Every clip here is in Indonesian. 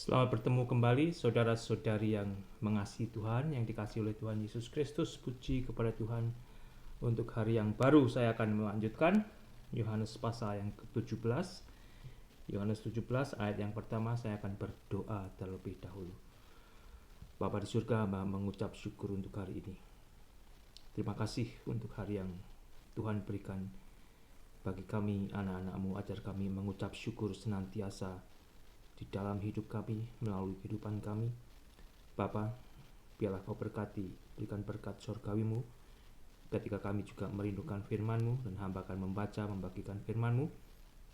Selamat bertemu kembali saudara-saudari yang mengasihi Tuhan, yang dikasihi oleh Tuhan Yesus Kristus. Puji kepada Tuhan untuk hari yang baru. Saya akan melanjutkan Yohanes pasal yang ke-17. Yohanes 17 ayat yang pertama, saya akan berdoa terlebih dahulu. Bapa di surga, hamba mengucap syukur untuk hari ini. Terima kasih untuk hari yang Tuhan berikan bagi kami anak-anak-Mu. Ajar kami mengucap syukur senantiasa di dalam hidup kami, melalui kehidupan kami. Bapa, biarlah Kau berkati, berikan berkat surgawi-Mu ketika kami juga merindukan firman-Mu, dan hamba akan membaca, membagikan firman-Mu.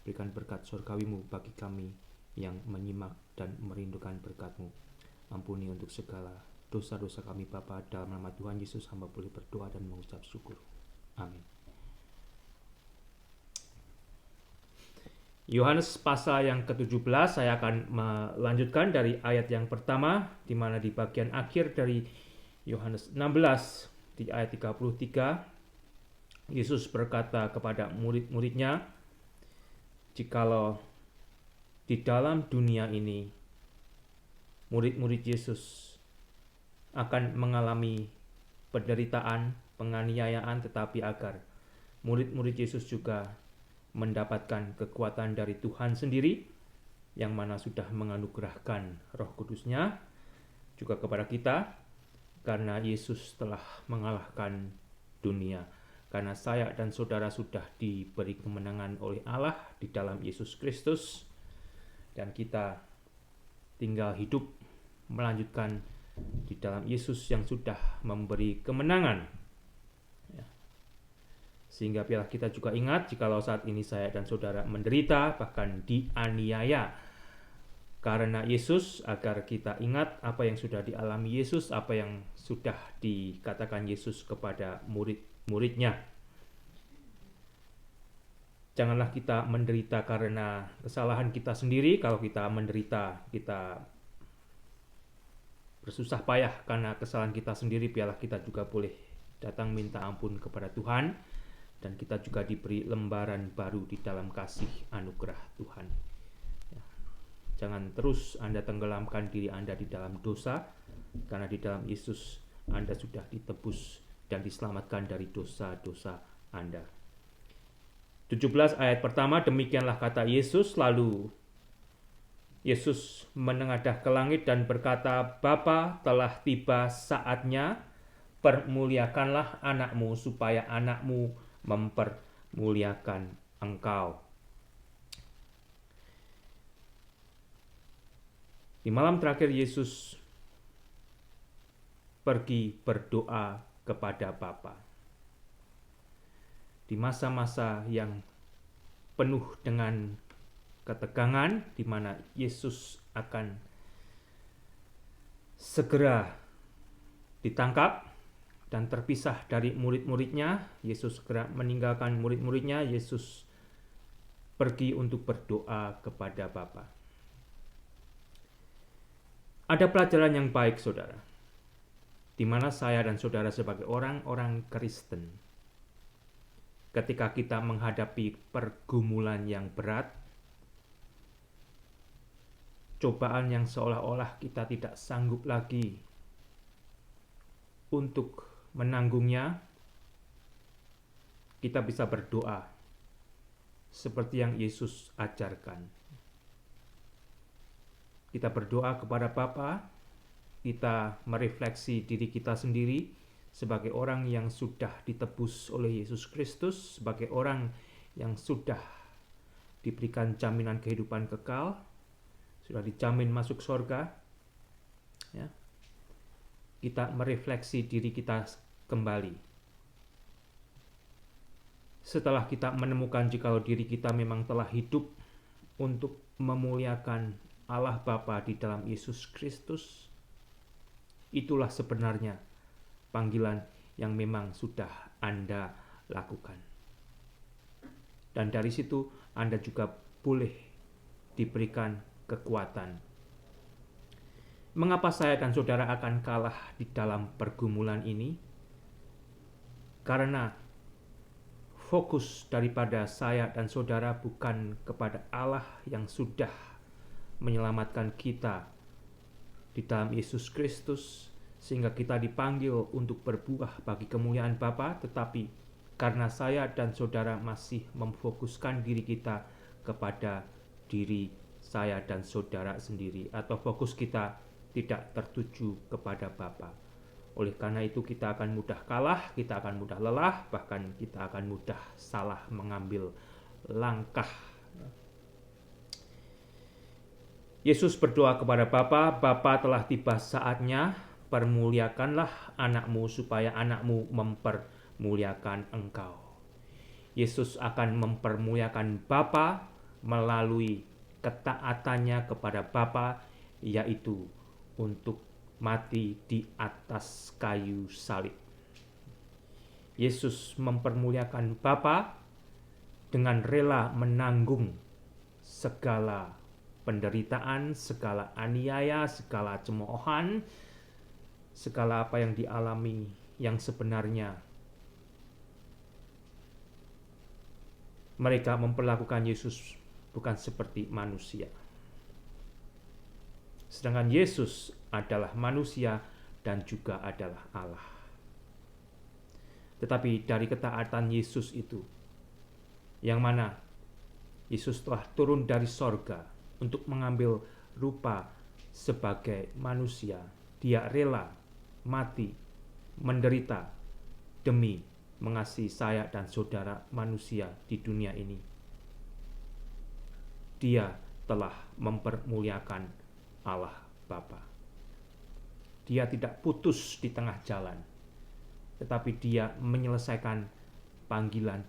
Berikan berkat surgawi-Mu bagi kami yang menyimak dan merindukan berkat-Mu. Ampuni untuk segala dosa-dosa kami Bapa, dalam nama Tuhan Yesus hamba boleh berdoa dan mengucap syukur. Amin. Yohanes pasal yang ke-17, saya akan melanjutkan dari ayat yang pertama, di mana di bagian akhir dari Yohanes 16, di ayat 33, Yesus berkata kepada murid-muridnya, jikalau di dalam dunia ini, murid-murid Yesus akan mengalami penderitaan, penganiayaan, tetapi agar murid-murid Yesus juga mendapatkan kekuatan dari Tuhan sendiri, yang mana sudah menganugerahkan Roh Kudus-Nya juga kepada kita, karena Yesus telah mengalahkan dunia. Karena saya dan saudara sudah diberi kemenangan oleh Allah di dalam Yesus Kristus, dan kita tinggal hidup melanjutkan di dalam Yesus yang sudah memberi kemenangan. Sehingga biarlah kita juga ingat, jikalau saat ini saya dan saudara menderita, bahkan dianiaya karena Yesus, agar kita ingat apa yang sudah dialami Yesus, apa yang sudah dikatakan Yesus kepada murid-muridnya. Janganlah kita menderita karena kesalahan kita sendiri. Kalau kita menderita, kita bersusah payah karena kesalahan kita sendiri, biarlah kita juga boleh datang minta ampun kepada Tuhan, dan kita juga diberi lembaran baru di dalam kasih anugerah Tuhan. Jangan terus Anda tenggelamkan diri Anda di dalam dosa, karena di dalam Yesus Anda sudah ditebus dan diselamatkan dari dosa-dosa Anda. 17 ayat pertama, demikianlah kata Yesus, lalu Yesus menengadah ke langit dan berkata, Bapa, telah tiba saatnya, permuliakanlah anakmu supaya anakmu mempermuliakan engkau. Di malam terakhir Yesus pergi berdoa kepada Bapa. Di masa-masa yang penuh dengan ketegangan, di mana Yesus akan segera ditangkap dan terpisah dari murid-muridnya, Yesus segera meninggalkan murid-muridnya. Yesus pergi untuk berdoa kepada Bapa. Ada pelajaran yang baik, saudara, di mana saya dan saudara sebagai orang-orang Kristen, ketika kita menghadapi pergumulan yang berat, cobaan yang seolah-olah kita tidak sanggup lagi untuk menanggungnya, kita bisa berdoa seperti yang Yesus ajarkan. Kita berdoa kepada Bapa, kita merefleksi diri kita sendiri sebagai orang yang sudah ditebus oleh Yesus Kristus, sebagai orang yang sudah diberikan jaminan kehidupan kekal, sudah dijamin masuk surga. Ya. Kita merefleksi diri kita kembali. Setelah kita menemukan jikalau diri kita memang telah hidup untuk memuliakan Allah Bapa di dalam Yesus Kristus, itulah sebenarnya panggilan yang memang sudah Anda lakukan. Dan dari situ Anda juga boleh diberikan kekuatan. Mengapa saya dan saudara akan kalah di dalam pergumulan ini? Karena fokus daripada saya dan saudara bukan kepada Allah yang sudah menyelamatkan kita di dalam Yesus Kristus, sehingga kita dipanggil untuk berbuah bagi kemuliaan Bapa, tetapi karena saya dan saudara masih memfokuskan diri kita kepada diri saya dan saudara sendiri, atau fokus kita tidak tertuju kepada Bapa. Oleh karena itu kita akan mudah kalah, kita akan mudah lelah, bahkan kita akan mudah salah mengambil langkah. Yesus berdoa kepada Bapa, Bapa telah tiba saatnya, permuliakanlah anakmu supaya anakmu mempermuliakan engkau. Yesus akan mempermuliakan Bapa melalui ketaatannya kepada Bapa, yaitu untuk mati di atas kayu salib. Yesus mempermuliakan Bapa dengan rela menanggung segala penderitaan, segala aniaya, segala cemoohan, segala apa yang dialami yang sebenarnya mereka memperlakukan Yesus bukan seperti manusia. Sedangkan Yesus adalah manusia dan juga adalah Allah. Tetapi dari ketaatan Yesus itu, yang mana Yesus telah turun dari sorga untuk mengambil rupa sebagai manusia, Dia rela mati, menderita demi mengasihi saya dan saudara manusia di dunia ini. Dia telah mempermuliakan Allah Bapa. Dia tidak putus di tengah jalan, tetapi Dia menyelesaikan panggilan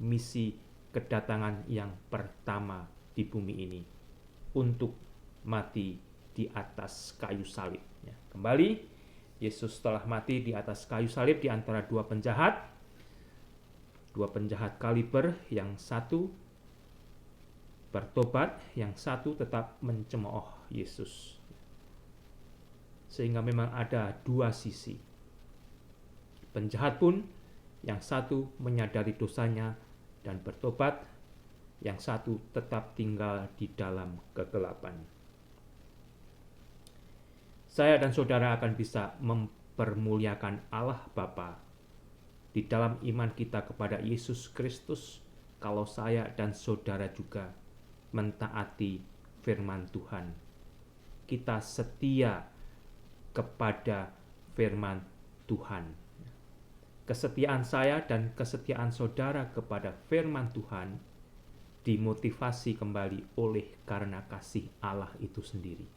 misi kedatangan yang pertama di bumi ini untuk mati di atas kayu salib. Kembali, Yesus telah mati di atas kayu salib di antara dua penjahat kaliber, yang satu bertobat, yang satu tetap mencemooh Yesus. Sehingga memang ada dua sisi. Penjahat pun, yang satu menyadari dosanya dan bertobat, yang satu tetap tinggal di dalam kegelapan. Saya dan saudara akan bisa mempermuliakan Allah Bapa di dalam iman kita kepada Yesus Kristus kalau saya dan saudara juga mentaati firman Tuhan. Kita setia kepada firman Tuhan. Kesetiaan saya dan kesetiaan saudara kepada firman Tuhan dimotivasi kembali oleh karena kasih Allah itu sendiri.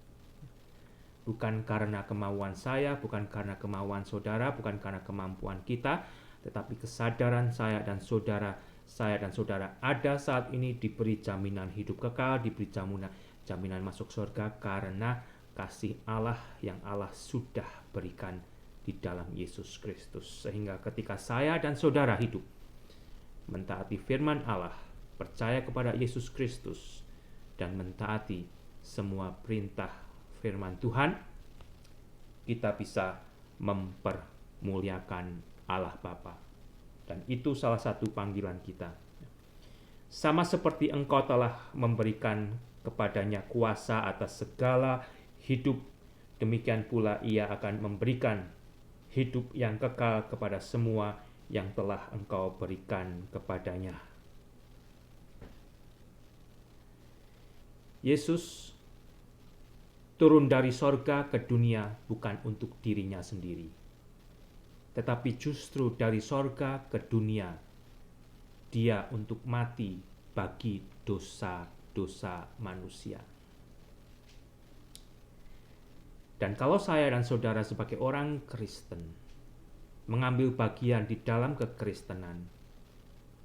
Bukan karena kemauan saya, bukan karena kemauan saudara, bukan karena kemampuan kita, tetapi kesadaran saya dan saudara ada saat ini diberi jaminan hidup kekal, diberi jaminan masuk surga karena kasih Allah yang Allah sudah berikan di dalam Yesus Kristus. Sehingga ketika saya dan saudara hidup mentaati firman Allah, percaya kepada Yesus Kristus, dan mentaati semua perintah firman Tuhan, kita bisa mempermuliakan Allah Bapa. Dan itu salah satu panggilan kita. Sama seperti Engkau telah memberikan kepadanya kuasa atas segala hidup, demikian pula Ia akan memberikan hidup yang kekal kepada semua yang telah Engkau berikan kepadanya. Yesus turun dari sorga ke dunia bukan untuk dirinya sendiri, tetapi justru dari sorga ke dunia, Dia untuk mati bagi dosa-dosa manusia. Dan kalau saya dan saudara sebagai orang Kristen mengambil bagian di dalam kekristenan,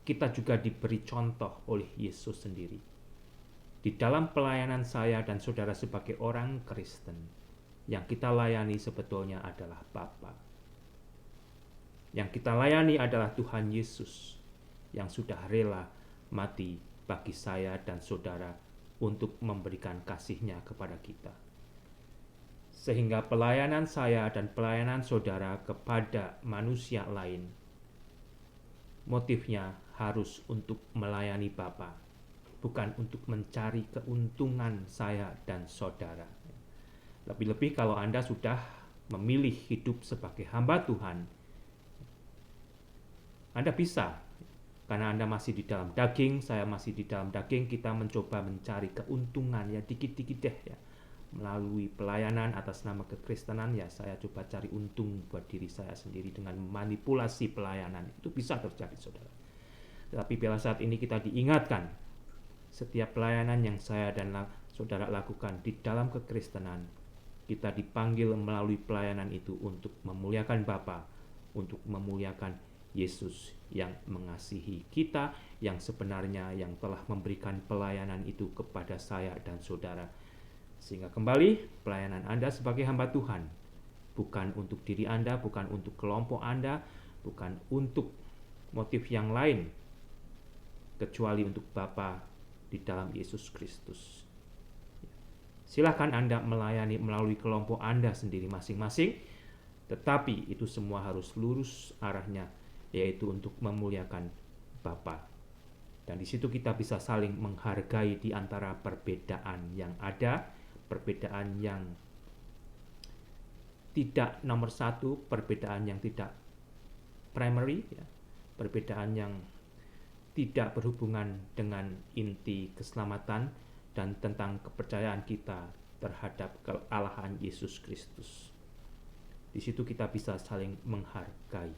kita juga diberi contoh oleh Yesus sendiri. Di dalam pelayanan saya dan saudara sebagai orang Kristen, yang kita layani sebetulnya adalah Bapa. Yang kita layani adalah Tuhan Yesus yang sudah rela mati bagi saya dan saudara untuk memberikan kasih-Nya kepada kita. Sehingga pelayanan saya dan pelayanan saudara kepada manusia lain, motifnya harus untuk melayani Bapa, bukan untuk mencari keuntungan saya dan saudara. Lebih-lebih kalau Anda sudah memilih hidup sebagai hamba Tuhan, Anda bisa, karena Anda masih di dalam daging, saya masih di dalam daging, kita mencoba mencari keuntungan ya dikit-dikit deh ya. Melalui pelayanan atas nama kekristenan ya, saya coba cari untung buat diri saya sendiri dengan manipulasi pelayanan. Itu bisa terjadi, saudara. Tetapi pada saat ini kita diingatkan, setiap pelayanan yang saya dan saudara lakukan di dalam kekristenan, kita dipanggil melalui pelayanan itu untuk memuliakan Bapa, untuk memuliakan Yesus yang mengasihi kita, yang sebenarnya yang telah memberikan pelayanan itu kepada saya dan saudara. Sehingga kembali, pelayanan Anda sebagai hamba Tuhan bukan untuk diri Anda, bukan untuk kelompok Anda, bukan untuk motif yang lain, kecuali untuk Bapa di dalam Yesus Kristus. Silakan Anda melayani melalui kelompok Anda sendiri masing-masing, tetapi itu semua harus lurus arahnya, yaitu untuk memuliakan Bapa. Dan di situ kita bisa saling menghargai di antara perbedaan yang ada, perbedaan yang tidak nomor satu, perbedaan yang tidak primary, ya, perbedaan yang tidak berhubungan dengan inti keselamatan dan tentang kepercayaan kita terhadap kealahan Yesus Kristus. Di situ kita bisa saling menghargai.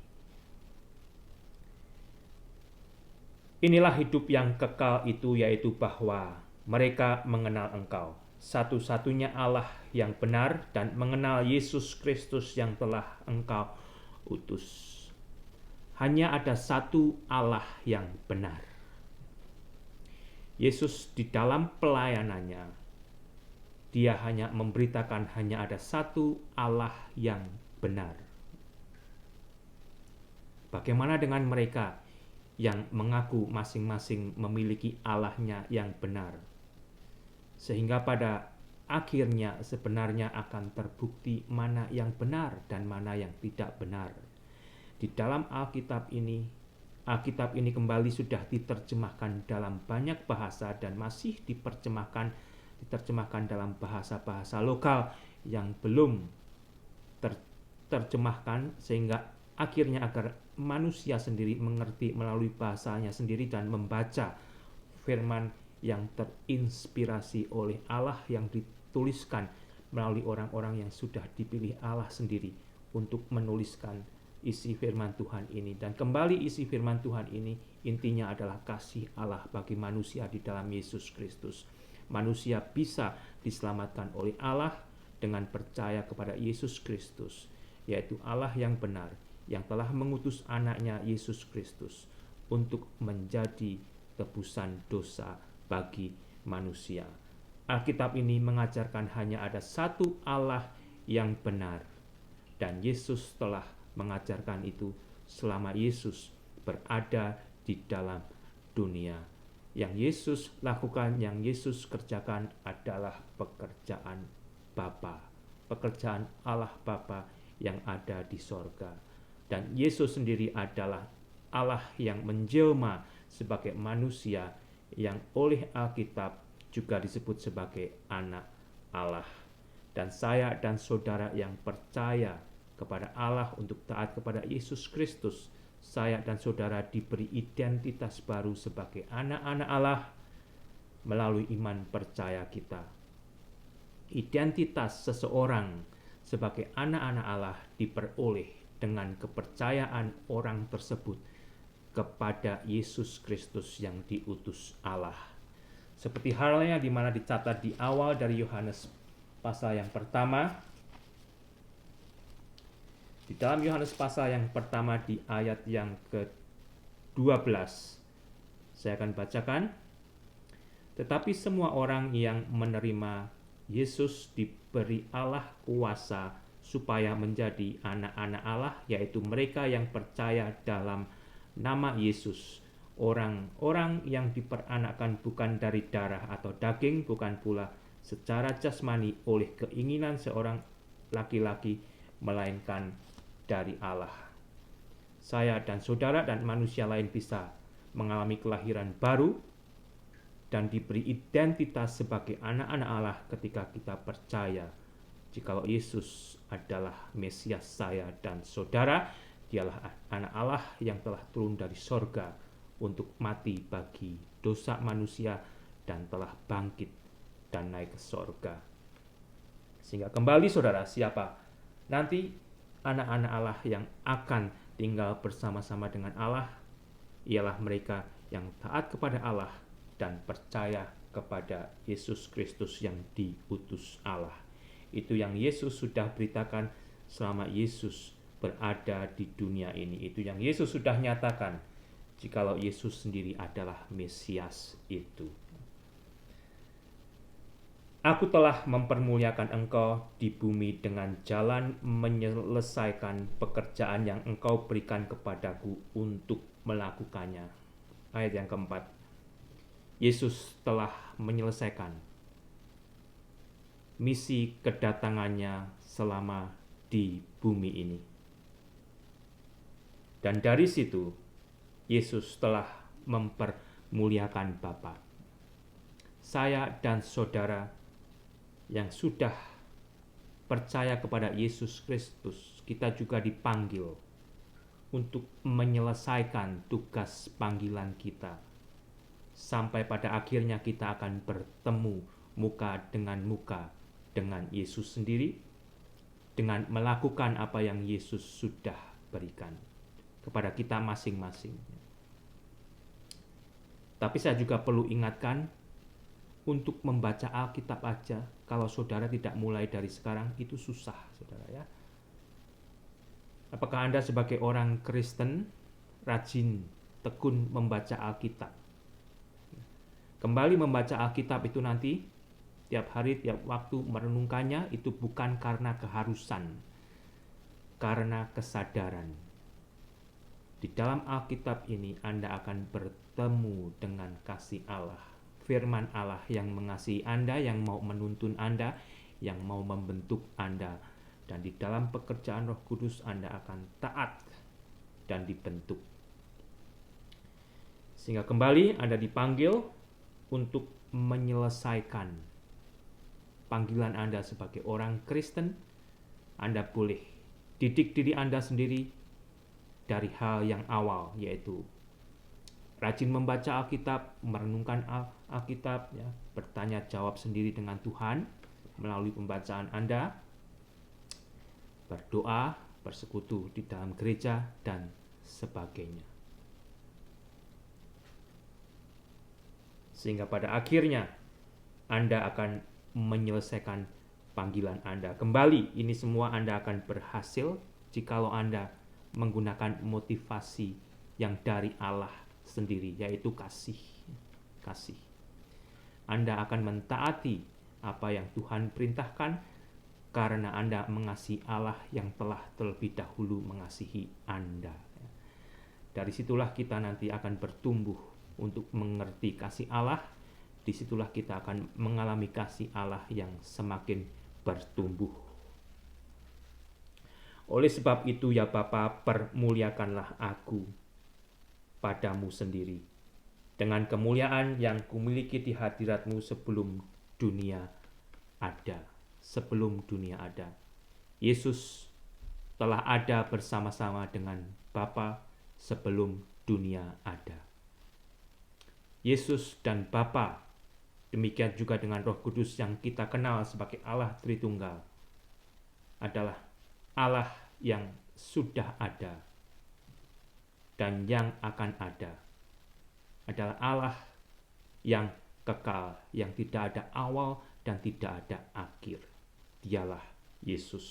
Inilah hidup yang kekal itu, yaitu bahwa mereka mengenal Engkau, satu-satunya Allah yang benar, dan mengenal Yesus Kristus yang telah Engkau utus. Hanya ada satu Allah yang benar. Yesus di dalam pelayanannya, dia hanya memberitakan hanya ada satu Allah yang benar. Bagaimana dengan mereka yang mengaku masing-masing memiliki Allahnya yang benar? Sehingga pada akhirnya sebenarnya akan terbukti mana yang benar dan mana yang tidak benar. Di dalam Alkitab ini kembali sudah diterjemahkan dalam banyak bahasa dan masih diterjemahkan dalam bahasa-bahasa lokal yang belum terjemahkan, sehingga akhirnya agar manusia sendiri mengerti melalui bahasanya sendiri dan membaca firman yang terinspirasi oleh Allah, yang dituliskan melalui orang-orang yang sudah dipilih Allah sendiri untuk menuliskan isi firman Tuhan ini. Dan kembali isi firman Tuhan ini intinya adalah kasih Allah bagi manusia di dalam Yesus Kristus. Manusia bisa diselamatkan oleh Allah dengan percaya kepada Yesus Kristus, yaitu Allah yang benar, yang telah mengutus anaknya Yesus Kristus untuk menjadi tebusan dosa bagi manusia. Alkitab ini mengajarkan hanya ada satu Allah yang benar, dan Yesus telah mengajarkan itu selama Yesus berada di dalam dunia. Yang Yesus lakukan, yang Yesus kerjakan adalah pekerjaan Bapa, pekerjaan Allah Bapa yang ada di sorga. Dan Yesus sendiri adalah Allah yang menjelma sebagai manusia, yang oleh Alkitab juga disebut sebagai anak Allah. Dan saya dan saudara yang percaya kepada Allah untuk taat kepada Yesus Kristus, saya dan saudara diberi identitas baru sebagai anak-anak Allah melalui iman percaya kita. Identitas seseorang sebagai anak-anak Allah diperoleh dengan kepercayaan orang tersebut kepada Yesus Kristus yang diutus Allah. Seperti halnya di mana dicatat di awal dari Yohanes pasal yang pertama. Di dalam Yohanes pasal yang pertama di ayat yang ke-12, saya akan bacakan. Tetapi semua orang yang menerima Yesus diberi Allah kuasa supaya menjadi anak-anak Allah, yaitu mereka yang percaya dalam nama Yesus. Orang-orang yang diperanakkan bukan dari darah atau daging, bukan pula secara jasmani oleh keinginan seorang laki-laki, melainkan dari Allah. Saya dan saudara dan manusia lain bisa mengalami kelahiran baru dan diberi identitas sebagai anak-anak Allah ketika kita percaya jikalau Yesus adalah Mesias saya dan saudara, dialah anak Allah yang telah turun dari sorga untuk mati bagi dosa manusia dan telah bangkit dan naik ke sorga. Sehingga kembali saudara, siapa nanti anak-anak Allah yang akan tinggal bersama-sama dengan Allah, ialah mereka yang taat kepada Allah dan percaya kepada Yesus Kristus yang diutus Allah. Itu yang Yesus sudah beritakan selama Yesus berada di dunia ini. Itu yang Yesus sudah nyatakan jikalau Yesus sendiri adalah Mesias itu. Aku telah mempermuliakan engkau di bumi dengan jalan menyelesaikan pekerjaan yang engkau berikan kepadaku untuk melakukannya. Ayat yang keempat. Yesus telah menyelesaikan misi kedatangannya selama di bumi ini. Dan dari situ, Yesus telah mempermuliakan Bapa. Saya dan saudara yang sudah percaya kepada Yesus Kristus, kita juga dipanggil untuk menyelesaikan tugas panggilan kita. Sampai pada akhirnya kita akan bertemu muka dengan Yesus sendiri, dengan melakukan apa yang Yesus sudah berikan kepada kita masing-masing. Tapi saya juga perlu ingatkan, untuk membaca Alkitab aja, kalau saudara tidak mulai dari sekarang, itu susah, saudara ya. Apakah Anda sebagai orang Kristen rajin, tekun membaca Alkitab? Kembali membaca Alkitab itu nanti, tiap hari, tiap waktu merenungkannya, itu bukan karena keharusan, karena kesadaran. Di dalam Alkitab ini Anda akan bertemu dengan kasih Allah. Firman Allah yang mengasihi Anda, yang mau menuntun Anda, yang mau membentuk Anda. Dan di dalam pekerjaan Roh Kudus Anda akan taat dan dibentuk. Sehingga kembali Anda dipanggil untuk menyelesaikan panggilan Anda sebagai orang Kristen. Anda boleh didik diri Anda sendiri dari hal yang awal, yaitu rajin membaca Alkitab, merenungkan Alkitab, ya, bertanya jawab sendiri dengan Tuhan melalui pembacaan Anda, berdoa, bersekutu di dalam gereja, dan sebagainya. Sehingga pada akhirnya Anda akan menyelesaikan panggilan Anda. Kembali, ini semua Anda akan berhasil jikalau Anda menggunakan motivasi yang dari Allah sendiri, yaitu kasih. Anda akan mentaati apa yang Tuhan perintahkan karena Anda mengasihi Allah yang telah terlebih dahulu mengasihi Anda. Dari situlah kita nanti akan bertumbuh untuk mengerti kasih Allah. Disitulah kita akan mengalami kasih Allah yang semakin bertumbuh. Oleh sebab itu ya Bapa, permuliakanlah aku padamu sendiri, dengan kemuliaan yang kumiliki di hadirat-Mu sebelum dunia ada. Sebelum dunia ada, Yesus telah ada bersama-sama dengan Bapa sebelum dunia ada. Yesus dan Bapa, demikian juga dengan Roh Kudus yang kita kenal sebagai Allah Tritunggal, adalah Allah yang sudah ada dan yang akan ada. Adalah Allah yang kekal, yang tidak ada awal dan tidak ada akhir. Dialah Yesus.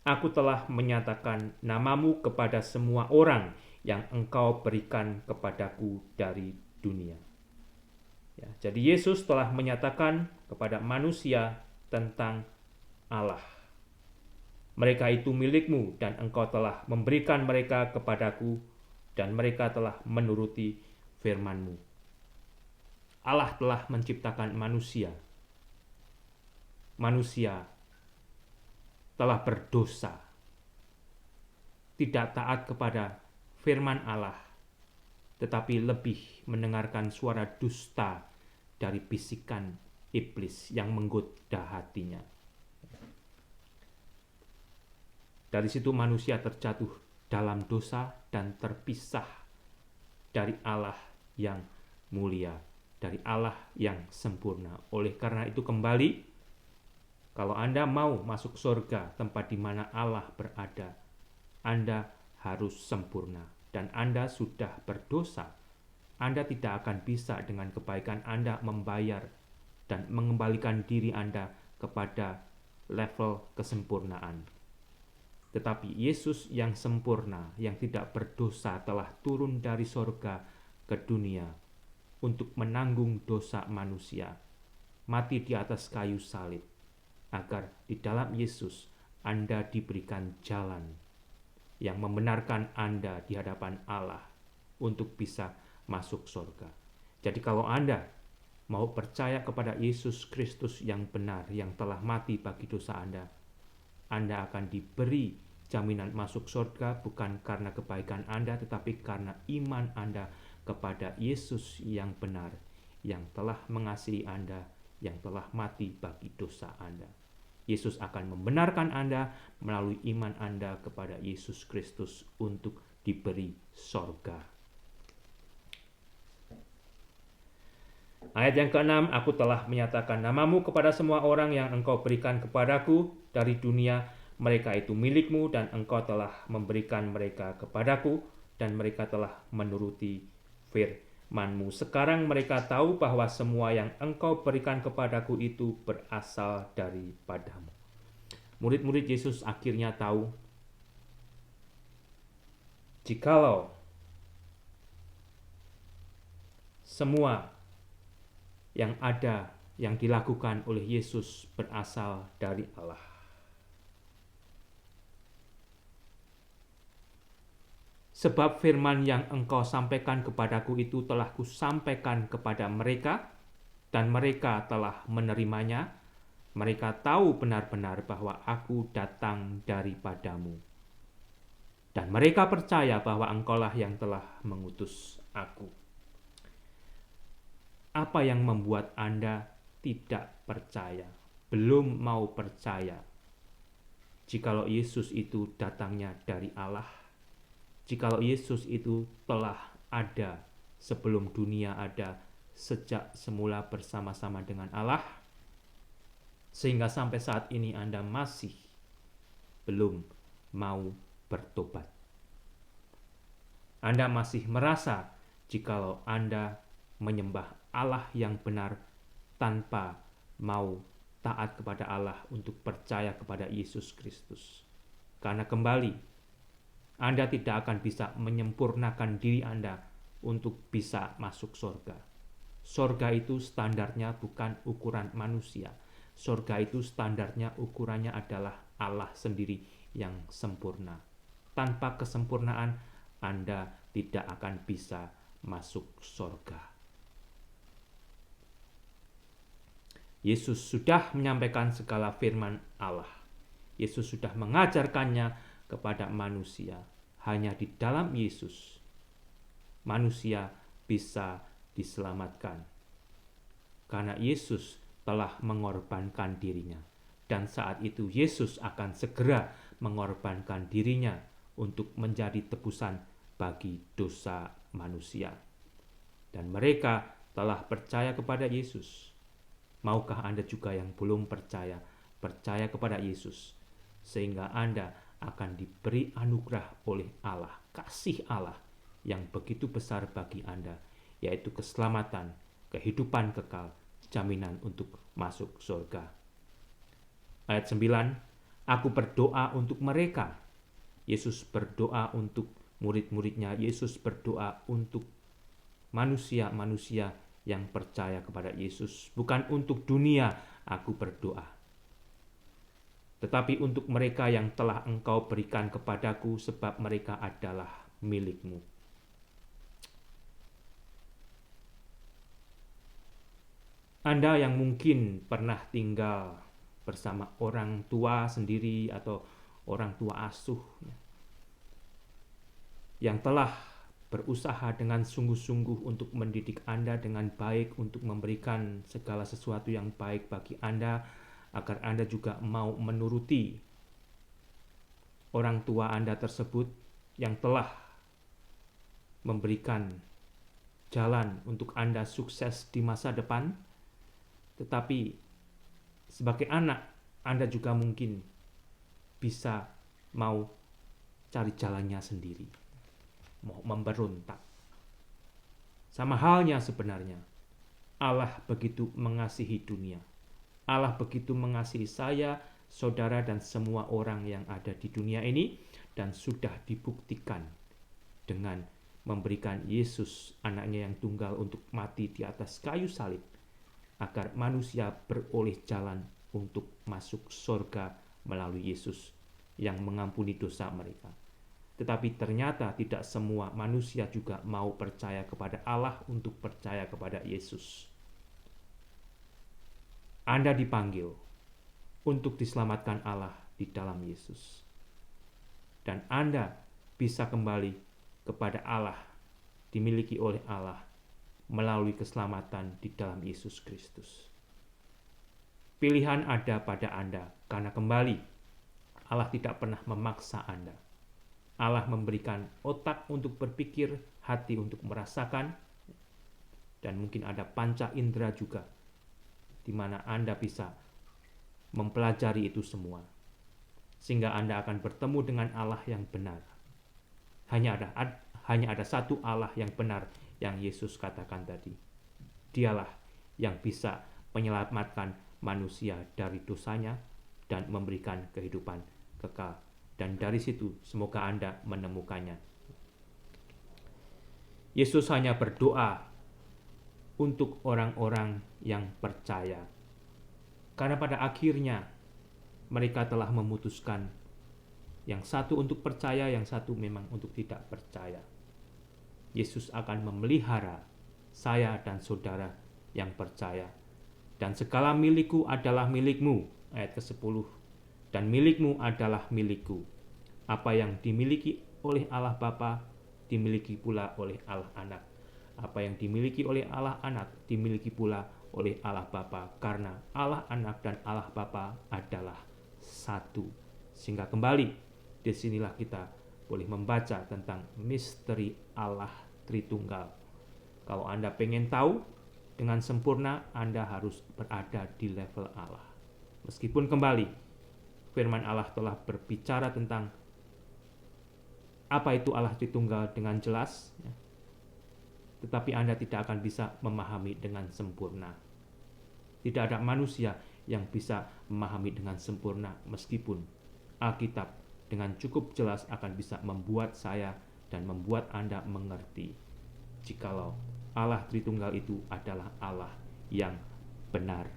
Aku telah menyatakan namamu kepada semua orang yang engkau berikan kepadaku dari dunia. Ya, jadi Yesus telah menyatakan kepada manusia tentang Allah. Mereka itu milikmu dan engkau telah memberikan mereka kepadaku dan mereka telah menuruti firman-Mu. Allah telah menciptakan manusia. Manusia telah berdosa, tidak taat kepada firman Allah, tetapi lebih mendengarkan suara dusta dari bisikan iblis yang menggoda hatinya. Dari situ manusia terjatuh dalam dosa dan terpisah dari Allah yang mulia, dari Allah yang sempurna. Oleh karena itu kembali, kalau Anda mau masuk surga, tempat di mana Allah berada, Anda harus sempurna. Dan Anda sudah berdosa, Anda tidak akan bisa dengan kebaikan Anda membayar dan mengembalikan diri Anda kepada level kesempurnaan. Tetapi Yesus yang sempurna, yang tidak berdosa, telah turun dari sorga ke dunia untuk menanggung dosa manusia, mati di atas kayu salib, agar di dalam Yesus Anda diberikan jalan yang membenarkan Anda di hadapan Allah untuk bisa masuk sorga. Jadi kalau Anda mau percaya kepada Yesus Kristus yang benar, yang telah mati bagi dosa Anda akan diberi jaminan masuk surga bukan karena kebaikan Anda, tetapi karena iman Anda kepada Yesus yang benar, yang telah mengasihi Anda, yang telah mati bagi dosa Anda. Yesus akan membenarkan Anda melalui iman Anda kepada Yesus Kristus untuk diberi surga. Ayat yang ke-6, aku telah menyatakan namamu kepada semua orang yang engkau berikan kepadaku dari dunia. Mereka itu milikmu dan engkau telah memberikan mereka kepadaku dan mereka telah menuruti firman-Mu. Sekarang mereka tahu bahwa semua yang engkau berikan kepadaku itu berasal daripadamu. Murid-murid Yesus akhirnya tahu jikalau semua yang ada, yang dilakukan oleh Yesus berasal dari Allah. Sebab firman yang engkau sampaikan kepadaku itu telah kusampaikan kepada mereka, dan mereka telah menerimanya. Mereka tahu benar-benar bahwa aku datang daripadamu. Dan mereka percaya bahwa engkaulah yang telah mengutus aku. Apa yang membuat Anda tidak percaya, belum mau percaya, jikalau Yesus itu datangnya dari Allah? Jikalau Yesus itu telah ada sebelum dunia ada, sejak semula bersama-sama dengan Allah, sehingga sampai saat ini Anda masih belum mau bertobat. Anda masih merasa jikalau Anda menyembah Allah yang benar tanpa mau taat kepada Allah untuk percaya kepada Yesus Kristus. Karena kembali, Anda tidak akan bisa menyempurnakan diri Anda untuk bisa masuk surga. Surga itu standarnya bukan ukuran manusia. Surga itu standarnya, ukurannya adalah Allah sendiri yang sempurna. Tanpa kesempurnaan, Anda tidak akan bisa masuk surga. Yesus sudah menyampaikan segala firman Allah. Yesus sudah mengajarkannya kepada manusia. Hanya di dalam Yesus manusia bisa diselamatkan, karena Yesus telah mengorbankan dirinya, dan saat itu Yesus akan segera mengorbankan dirinya untuk menjadi tebusan bagi dosa manusia. Dan mereka telah percaya kepada Yesus. Maukah Anda juga yang belum percaya kepada Yesus, sehingga Anda akan diberi anugerah oleh Allah, kasih Allah yang begitu besar bagi Anda, yaitu keselamatan, kehidupan kekal, jaminan untuk masuk surga. Ayat 9, aku berdoa untuk mereka. Yesus berdoa untuk murid-muridnya. Yesus berdoa untuk manusia-manusia yang percaya kepada Yesus. Bukan untuk dunia aku berdoa, tetapi untuk mereka yang telah engkau berikan kepadaku, sebab mereka adalah milikmu. Anda yang mungkin pernah tinggal bersama orang tua sendiri atau orang tua asuh, yang telah berusaha dengan sungguh-sungguh untuk mendidik Anda dengan baik, untuk memberikan segala sesuatu yang baik bagi Anda, agar Anda juga mau menuruti orang tua Anda tersebut yang telah memberikan jalan untuk Anda sukses di masa depan. Tetapi sebagai anak, Anda juga mungkin bisa mau cari jalannya sendiri, mau memberontak. Sama halnya sebenarnya, Allah begitu mengasihi dunia. Allah begitu mengasihi saya, saudara, dan semua orang yang ada di dunia ini, dan sudah dibuktikan dengan memberikan Yesus anaknya yang tunggal untuk mati di atas kayu salib, agar manusia beroleh jalan untuk masuk surga melalui Yesus yang mengampuni dosa mereka. Tetapi ternyata tidak semua manusia juga mau percaya kepada Allah untuk percaya kepada Yesus. Anda dipanggil untuk diselamatkan Allah di dalam Yesus. Dan Anda bisa kembali kepada Allah, dimiliki oleh Allah melalui keselamatan di dalam Yesus Kristus. Pilihan ada pada Anda, karena kembali Allah tidak pernah memaksa Anda. Allah memberikan otak untuk berpikir, hati untuk merasakan, dan mungkin ada panca indera juga, di mana Anda bisa mempelajari itu semua, sehingga Anda akan bertemu dengan Allah yang benar. Hanya ada satu Allah yang benar yang Yesus katakan tadi. Dialah yang bisa menyelamatkan manusia dari dosanya dan memberikan kehidupan kekal. Dan dari situ semoga Anda menemukannya. Yesus hanya berdoa untuk orang-orang yang percaya. Karena pada akhirnya mereka telah memutuskan, yang satu untuk percaya, yang satu memang untuk tidak percaya. Yesus akan memelihara saya dan saudara yang percaya. Dan segala milikku adalah milikmu, ayat ke-10. Dan milikmu adalah milikku. Apa yang dimiliki oleh Allah Bapa, dimiliki pula oleh Allah Anak. Apa yang dimiliki oleh Allah Anak, dimiliki pula oleh Allah Bapa, karena Allah Anak dan Allah Bapa adalah satu. Sehingga kembali, disinilah kita boleh membaca tentang misteri Allah Tritunggal. Kalau Anda pengen tahu dengan sempurna, Anda harus berada di level Allah. Meskipun kembali, firman Allah telah berbicara tentang apa itu Allah Tritunggal dengan jelas, ya. Tetapi Anda tidak akan bisa memahami dengan sempurna. Tidak ada manusia yang bisa memahami dengan sempurna, meskipun Alkitab dengan cukup jelas akan bisa membuat saya dan membuat Anda mengerti jikalau Allah Tritunggal itu adalah Allah yang benar.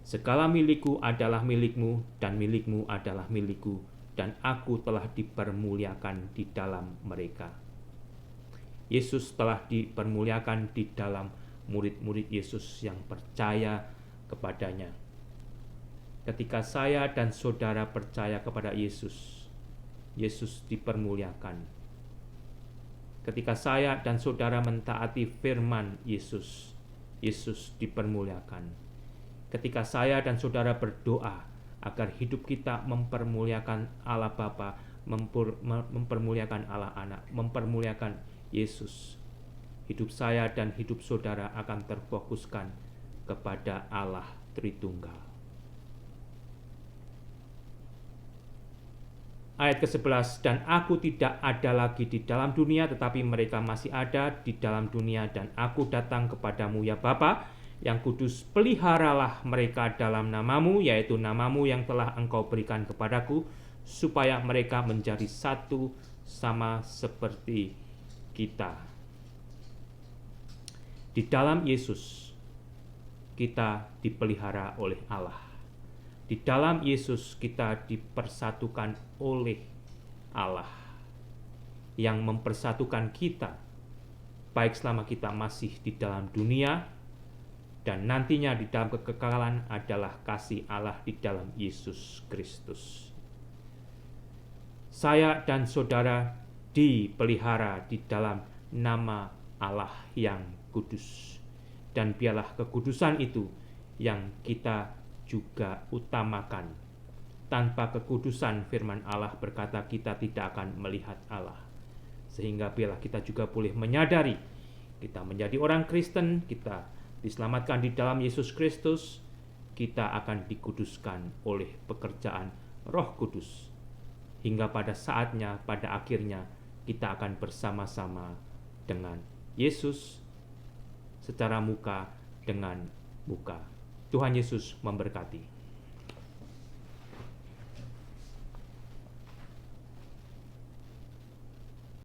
Segala milikku adalah milikmu, dan milikmu adalah milikku, dan aku telah dipermuliakan di dalam mereka. Yesus telah dipermuliakan di dalam murid-murid Yesus yang percaya kepadanya. Ketika saya dan saudara percaya kepada Yesus, Yesus dipermuliakan. Ketika saya dan saudara mentaati firman Yesus, Yesus dipermuliakan. Ketika saya dan saudara berdoa agar hidup kita mempermuliakan Allah Bapa, mempermuliakan Allah Anak, mempermuliakan Yesus, hidup saya dan hidup saudara akan terfokuskan kepada Allah Tritunggal. Ayat ke-11, dan aku tidak ada lagi di dalam dunia, tetapi mereka masih ada di dalam dunia, dan aku datang kepadamu ya Bapa yang kudus, peliharalah mereka dalam namamu, yaitu namamu yang telah engkau berikan kepadaku, supaya mereka menjadi satu sama seperti kita. Di dalam Yesus kita dipelihara oleh Allah. Di dalam Yesus kita dipersatukan oleh Allah yang mempersatukan kita, baik selama kita masih di dalam dunia dan nantinya di dalam kekekalan adalah kasih Allah di dalam Yesus Kristus. Saya dan saudara dipelihara di dalam nama Allah yang kudus. Dan biarlah kekudusan itu yang kita juga utamakan. Tanpa kekudusan, firman Allah berkata kita tidak akan melihat Allah. Sehingga biarlah kita juga boleh menyadari kita menjadi orang Kristen, kita diselamatkan di dalam Yesus Kristus, kita akan dikuduskan oleh pekerjaan Roh Kudus. Hingga pada saatnya, pada akhirnya, kita akan bersama-sama dengan Yesus secara muka dengan muka. Tuhan Yesus memberkati.